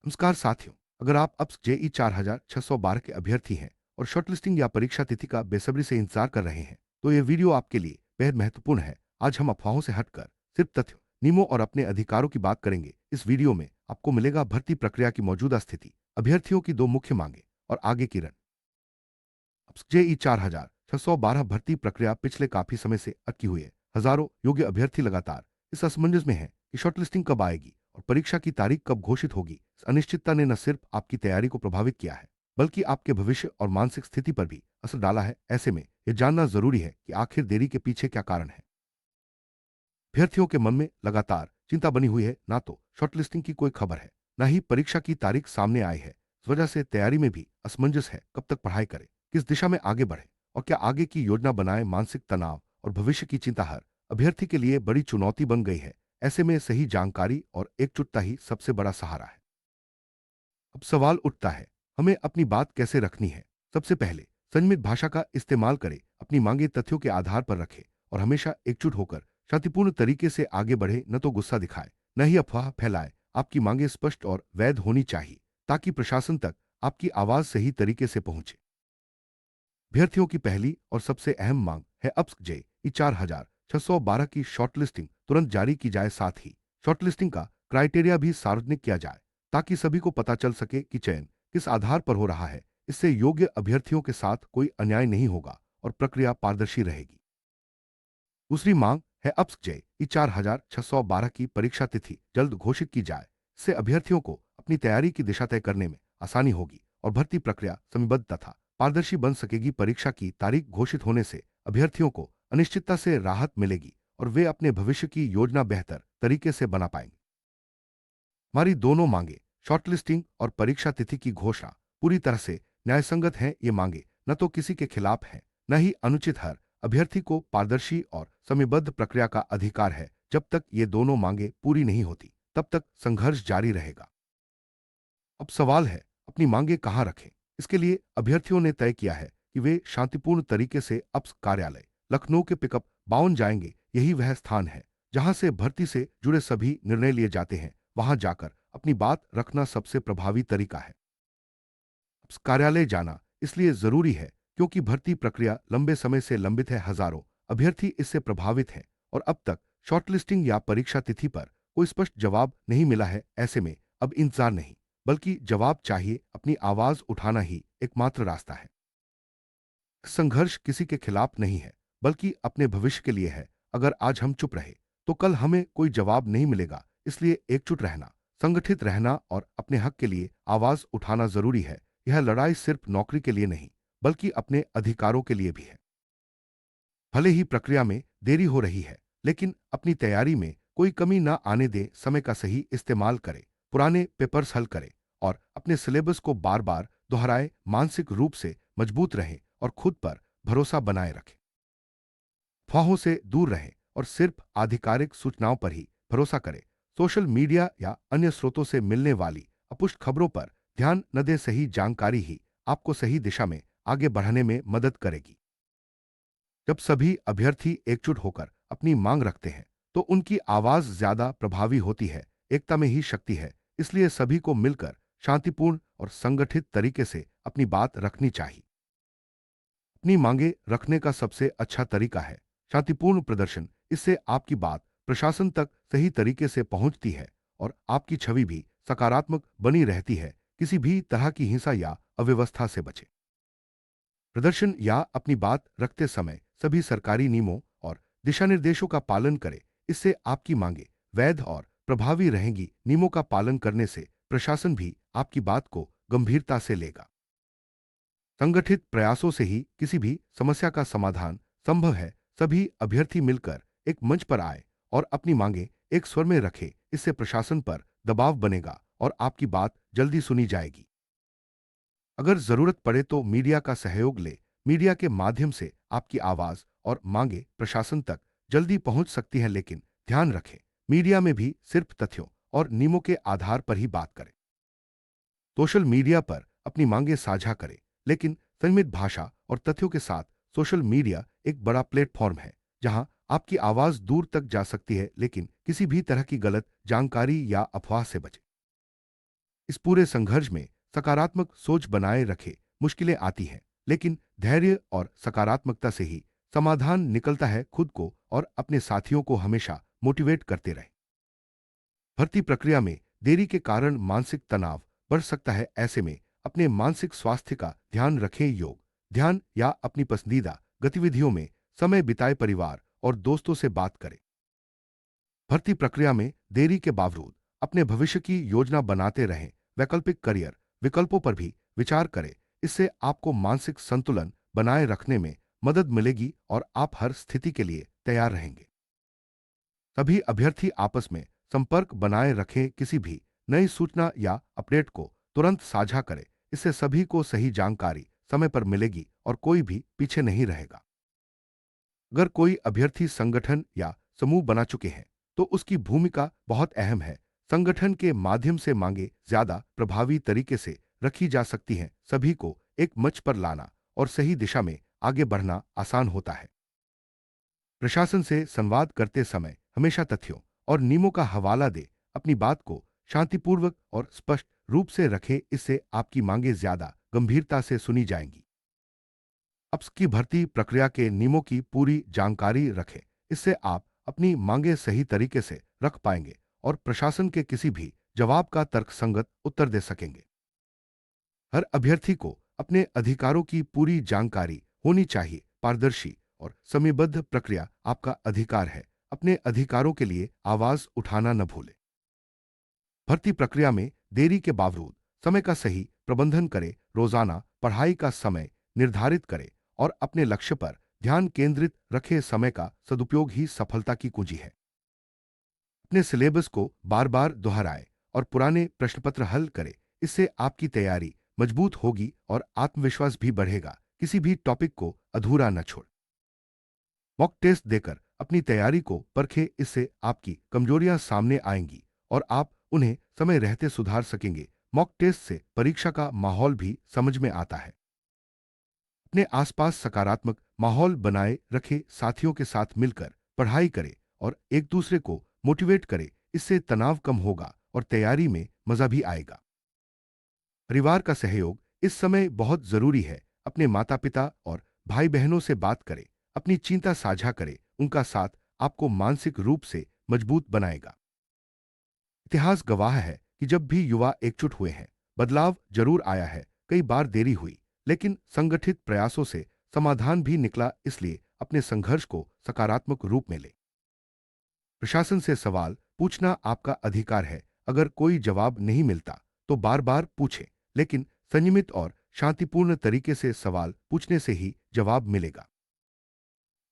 नमस्कार साथियों। अगर आप अब जेई 4612 के अभ्यर्थी हैं और शॉर्टलिस्टिंग या परीक्षा तिथि का बेसब्री से इंतजार कर रहे हैं तो ये वीडियो आपके लिए बेहद महत्वपूर्ण है। आज हम अफवाहों से हटकर सिर्फ तथ्यों, नियमों और अपने अधिकारों की बात करेंगे। इस वीडियो में आपको मिलेगा भर्ती प्रक्रिया की मौजूदा स्थिति, अभ्यर्थियों की दो मुख्य मांगे और आगे की रण। जेई 4612 भर्ती प्रक्रिया पिछले काफी समय से अटकी हुई है। हजारों योग्य अभ्यर्थी लगातार इस असमंजस में हैं कि शॉर्टलिस्टिंग कब आएगी और परीक्षा की तारीख कब घोषित होगी। इस अनिश्चितता ने न सिर्फ आपकी तैयारी को प्रभावित किया है, बल्कि आपके भविष्य और मानसिक स्थिति पर भी असर डाला है। ऐसे में यह जानना जरूरी है कि आखिर देरी के पीछे क्या कारण है। अभ्यर्थियों के मन में लगातार चिंता बनी हुई है। ना तो शॉर्टलिस्टिंग की कोई खबर है, न ही परीक्षा की तारीख सामने आई है। इस वजह से तैयारी में भी असमंजस है। कब तक पढ़ाई करें, किस दिशा में आगे बढ़े और क्या आगे की योजना बनाए। मानसिक तनाव और भविष्य की चिंता हर अभ्यर्थी के लिए बड़ी चुनौती बन गई है। ऐसे में सही जानकारी और एकजुटता ही सबसे बड़ा सहारा है। अब सवाल उठता है, हमें अपनी बात कैसे रखनी है। सबसे पहले संयमित भाषा का इस्तेमाल करें, अपनी मांगे तथ्यों के आधार पर रखें और हमेशा एकजुट होकर शांतिपूर्ण तरीके से आगे बढ़े। न तो गुस्सा दिखाए, न ही अफवाह फैलाए। आपकी मांगे स्पष्ट और वैध होनी चाहिए ताकि प्रशासन तक आपकी आवाज सही तरीके से पहुंचे। अभ्यर्थियों की पहली और सबसे अहम मांग है अब जेई 4612 की शॉर्टलिस्टिंग तुरंत जारी की जाए। साथ ही शॉर्टलिस्टिंग का क्राइटेरिया भी सार्वजनिक किया जाए ताकि सभी को पता चल सके कि चयन किस आधार पर हो रहा है। इससे योग्य अभ्यर्थियों के साथ कोई अन्याय नहीं होगा और प्रक्रिया पारदर्शी रहेगी। दूसरी मांग है अब जेई 4612 की परीक्षा तिथि जल्द घोषित की जाए। इससे अभ्यर्थियों को अपनी तैयारी की दिशा तय करने में आसानी होगी और भर्ती प्रक्रिया समयबद्ध तथा पारदर्शी बन सकेगी। परीक्षा की तारीख घोषित होने से अभ्यर्थियों को अनिश्चितता से राहत मिलेगी और वे अपने भविष्य की योजना बेहतर तरीके से बना पाएंगे। हमारी दोनों मांगे, शॉर्टलिस्टिंग और परीक्षा तिथि की घोषणा, पूरी तरह से न्यायसंगत हैं। ये मांगे न तो किसी के खिलाफ हैं, न ही अनुचित। हर अभ्यर्थी को पारदर्शी और समयबद्ध प्रक्रिया का अधिकार है। जब तक ये दोनों मांगे पूरी नहीं होती तब तक संघर्ष जारी रहेगा। अब सवाल है, अपनी मांगे कहां रखें। इसके लिए अभ्यर्थियों ने तय किया है कि वे शांतिपूर्ण तरीके से अप्स कार्यालय लखनऊ के पिकअप बाउन जाएंगे। यही वह स्थान है जहां से भर्ती से जुड़े सभी निर्णय लिए जाते हैं। वहां जाकर अपनी बात रखना सबसे प्रभावी तरीका है। अप्स कार्यालय जाना इसलिए जरूरी है क्योंकि भर्ती प्रक्रिया लंबे समय से लंबित है। हजारों अभ्यर्थी इससे प्रभावित हैं और अब तक शॉर्टलिस्टिंग या परीक्षा तिथि पर कोई स्पष्ट जवाब नहीं मिला है। ऐसे में अब इंतजार नहीं, बल्कि जवाब चाहिए। अपनी आवाज उठाना ही एकमात्र रास्ता है। संघर्ष किसी के खिलाफ नहीं है, बल्कि अपने भविष्य के लिए है। अगर आज हम चुप रहे तो कल हमें कोई जवाब नहीं मिलेगा। इसलिए एकजुट रहना, संगठित रहना और अपने हक के लिए आवाज उठाना जरूरी है। यह लड़ाई सिर्फ नौकरी के लिए नहीं, बल्कि अपने अधिकारों के लिए भी है। भले ही प्रक्रिया में देरी हो रही है, लेकिन अपनी तैयारी में कोई कमी ना आने दे। समय का सही इस्तेमाल करें, पुराने पेपर्स हल करें और अपने सिलेबस को बार बार दोहराए। मानसिक रूप से मजबूत रहें और खुद पर भरोसा बनाए रखें। अफवाहों से दूर रहें और सिर्फ आधिकारिक सूचनाओं पर ही भरोसा करें। सोशल मीडिया या अन्य स्रोतों से मिलने वाली अपुष्ट खबरों पर ध्यान न दें। सही जानकारी ही आपको सही दिशा में आगे बढ़ने में मदद करेगी। जब सभी अभ्यर्थी एकजुट होकर अपनी मांग रखते हैं तो उनकी आवाज ज्यादा प्रभावी होती है। एकता में ही शक्ति है। इसलिए सभी को मिलकर शांतिपूर्ण और संगठित तरीके से अपनी बात रखनी चाहिए। अपनी मांगे रखने का सबसे अच्छा तरीका है शांतिपूर्ण प्रदर्शन। इससे आपकी बात प्रशासन तक सही तरीके से पहुंचती है और आपकी छवि भी सकारात्मक बनी रहती है। किसी भी तरह की हिंसा या अव्यवस्था से बचें। प्रदर्शन या अपनी बात रखते समय सभी सरकारी नियमों और दिशा निर्देशों का पालन करें। इससे आपकी मांगे वैध और प्रभावी रहेंगी। नियमों का पालन करने से प्रशासन भी आपकी बात को गंभीरता से लेगा। संगठित प्रयासों से ही किसी भी समस्या का समाधान संभव है। सभी अभ्यर्थी मिलकर एक मंच पर आए और अपनी मांगे एक स्वर में रखें। इससे प्रशासन पर दबाव बनेगा और आपकी बात जल्दी सुनी जाएगी। अगर जरूरत पड़े तो मीडिया का सहयोग ले। मीडिया के माध्यम से आपकी आवाज और मांगे प्रशासन तक जल्दी पहुंच सकती हैं। लेकिन ध्यान रखें, मीडिया में भी सिर्फ तथ्यों और नियमों के आधार पर ही बात करें। सोशल मीडिया पर अपनी मांगे साझा करें, लेकिन संयमित भाषा और तथ्यों के साथ। सोशल मीडिया एक बड़ा प्लेटफॉर्म है जहां आपकी आवाज दूर तक जा सकती है, लेकिन किसी भी तरह की गलत जानकारी या अफवाह से बचें। इस पूरे संघर्ष में सकारात्मक सोच बनाए रखे मुश्किलें आती हैं, लेकिन धैर्य और सकारात्मकता से ही समाधान निकलता है। खुद को और अपने साथियों को हमेशा मोटिवेट करते रहें। भर्ती प्रक्रिया में देरी के कारण मानसिक तनाव बढ़ सकता है। ऐसे में अपने मानसिक स्वास्थ्य का ध्यान रखें। योग, ध्यान या अपनी पसंदीदा गतिविधियों में समय बिताए। परिवार और दोस्तों से बात करें। भर्ती प्रक्रिया में देरी के बावजूद अपने भविष्य की योजना बनाते रहें। वैकल्पिक करियर विकल्पों पर भी विचार करें। इससे आपको मानसिक संतुलन बनाए रखने में मदद मिलेगी और आप हर स्थिति के लिए तैयार रहेंगे। सभी अभ्यर्थी आपस में संपर्क बनाए रखें। किसी भी नई सूचना या अपडेट को तुरंत साझा करें। इससे सभी को सही जानकारी समय पर मिलेगी और कोई भी पीछे नहीं रहेगा। अगर कोई अभ्यर्थी संगठन या समूह बना चुके हैं तो उसकी भूमिका बहुत अहम है। संगठन के माध्यम से मांगे ज्यादा प्रभावी तरीके से रखी जा सकती हैं। सभी को एक मंच पर लाना और सही दिशा में आगे बढ़ना आसान होता है। प्रशासन से संवाद करते समय हमेशा तथ्यों और नियमों का हवाला दे। अपनी बात को शांतिपूर्वक और स्पष्ट रूप से रखें। इससे आपकी मांगे ज्यादा गंभीरता से सुनी जाएंगी। अप्स की भर्ती प्रक्रिया के नियमों की पूरी जानकारी रखें। इससे आप अपनी मांगे सही तरीके से रख पाएंगे और प्रशासन के किसी भी जवाब का तर्कसंगत उत्तर दे सकेंगे। हर अभ्यर्थी को अपने अधिकारों की पूरी जानकारी होनी चाहिए। पारदर्शी और समयबद्ध प्रक्रिया आपका अधिकार है। अपने अधिकारों के लिए आवाज उठाना न भूलें। भर्ती प्रक्रिया में देरी के बावजूद समय का सही प्रबंधन करें। रोजाना पढ़ाई का समय निर्धारित करें और अपने लक्ष्य पर ध्यान केंद्रित रखें। समय का सदुपयोग ही सफलता की कुंजी है। अपने सिलेबस को बार बार दोहराएं और पुराने प्रश्नपत्र हल करें। इससे आपकी तैयारी मजबूत होगी और आत्मविश्वास भी बढ़ेगा। किसी भी टॉपिक को अधूरा न छोड़। मॉक टेस्ट देकर अपनी तैयारी को परखें। इससे आपकी कमजोरियां सामने आएंगी और आप उन्हें समय रहते सुधार सकेंगे। मॉक टेस्ट से परीक्षा का माहौल भी समझ में आता है। अपने आसपास सकारात्मक माहौल बनाए रखें। साथियों के साथ मिलकर पढ़ाई करें और एक दूसरे को मोटिवेट करें। इससे तनाव कम होगा और तैयारी में मजा भी आएगा। परिवार का सहयोग इस समय बहुत जरूरी है। अपने माता पिता और भाई बहनों से बात करें। अपनी चिंता साझा करें। उनका साथ आपको मानसिक रूप से मजबूत बनाएगा। इतिहास गवाह है कि जब भी युवा एकजुट हुए हैं, बदलाव जरूर आया है। कई बार देरी हुई, लेकिन संगठित प्रयासों से समाधान भी निकला। इसलिए अपने संघर्ष को सकारात्मक रूप में ले। प्रशासन से सवाल पूछना आपका अधिकार है। अगर कोई जवाब नहीं मिलता तो बार बार पूछें, लेकिन संयमित और शांतिपूर्ण तरीके से सवाल पूछने से ही जवाब मिलेगा।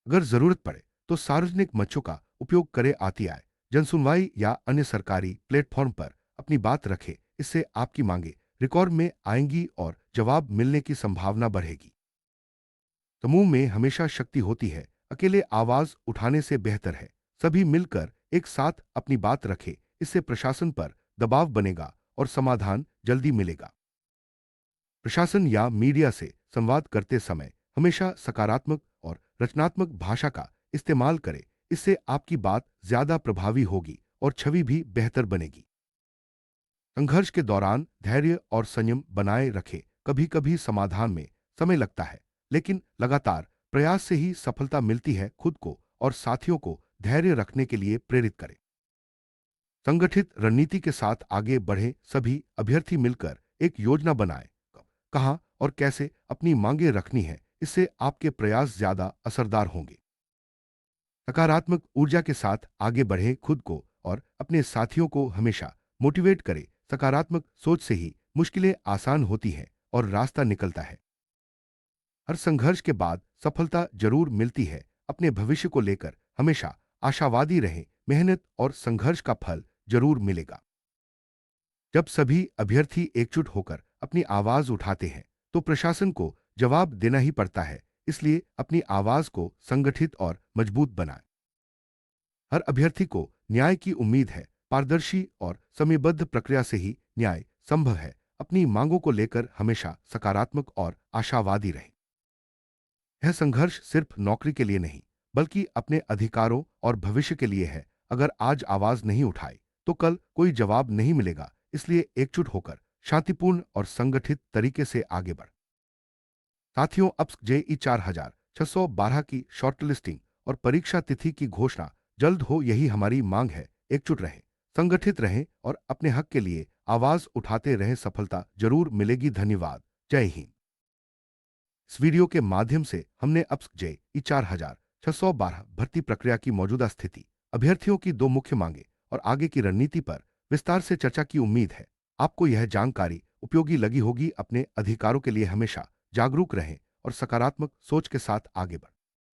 अगर जरूरत पड़े तो सार्वजनिक मंचों का उपयोग करें। आरटीआई, जनसुनवाई या अन्य सरकारी प्लेटफॉर्म पर अपनी बात रखें। इससे आपकी मांगे रिकॉर्ड में आएंगी और जवाब मिलने की संभावना बढ़ेगी। समूह में हमेशा शक्ति होती है, अकेले आवाज उठाने से बेहतर है। सभी मिलकर एक साथ अपनी बात रखें। इससे प्रशासन पर दबाव बनेगा और समाधान जल्दी मिलेगा। प्रशासन या मीडिया से संवाद करते समय हमेशा सकारात्मक और रचनात्मक भाषा का इस्तेमाल करें। इससे आपकी बात ज्यादा प्रभावी होगी और छवि भी बेहतर बनेगी। संघर्ष के दौरान धैर्य और संयम बनाए रखें। कभी कभी समाधान में समय लगता है, लेकिन लगातार प्रयास से ही सफलता मिलती है। खुद को और साथियों को धैर्य रखने के लिए प्रेरित करें। संगठित रणनीति के साथ आगे बढ़े। सभी अभ्यर्थी मिलकर एक योजना बनाएं। कहां और कैसे अपनी मांगे रखनी है। इससे आपके प्रयास ज्यादा असरदार होंगे। सकारात्मक ऊर्जा के साथ आगे बढ़ें। खुद को और अपने साथियों को हमेशा मोटिवेट करें। सकारात्मक सोच से ही मुश्किलें आसान होती हैं और रास्ता निकलता है। हर संघर्ष के बाद सफलता जरूर मिलती है। अपने भविष्य को लेकर हमेशा आशावादी रहें। मेहनत और संघर्ष का फल जरूर मिलेगा। जब सभी अभ्यर्थी एकजुट होकर अपनी आवाज उठाते हैं तो प्रशासन को जवाब देना ही पड़ता है। इसलिए अपनी आवाज को संगठित और मजबूत बनाएं। हर अभ्यर्थी को न्याय की उम्मीद है। पारदर्शी और समयबद्ध प्रक्रिया से ही न्याय संभव है। अपनी मांगों को लेकर हमेशा सकारात्मक और आशावादी रहें। यह संघर्ष सिर्फ नौकरी के लिए नहीं, बल्कि अपने अधिकारों और भविष्य के लिए है। अगर आज आवाज नहीं उठाई तो कल कोई जवाब नहीं मिलेगा। इसलिए एकजुट होकर शांतिपूर्ण और संगठित तरीके से आगे बढ़। साथियों, अप्स जेई 4612 की शॉर्टलिस्टिंग और परीक्षा तिथि की घोषणा जल्द हो, यही हमारी मांग है। एकजुट रहें, संगठित रहें और अपने हक के लिए आवाज उठाते रहें। सफलता जरूर मिलेगी। धन्यवाद। जय हिंद। इस वीडियो के माध्यम से हमने अप्स जेई 4612 भर्ती प्रक्रिया की मौजूदा स्थिति, अभ्यर्थियों की दो मुख्य मांगे और आगे की रणनीति पर विस्तार से चर्चा की। उम्मीद है आपको यह जानकारी उपयोगी लगी होगी। अपने अधिकारों के लिए हमेशा जागरूक रहें और सकारात्मक सोच के साथ आगे बढ़ें।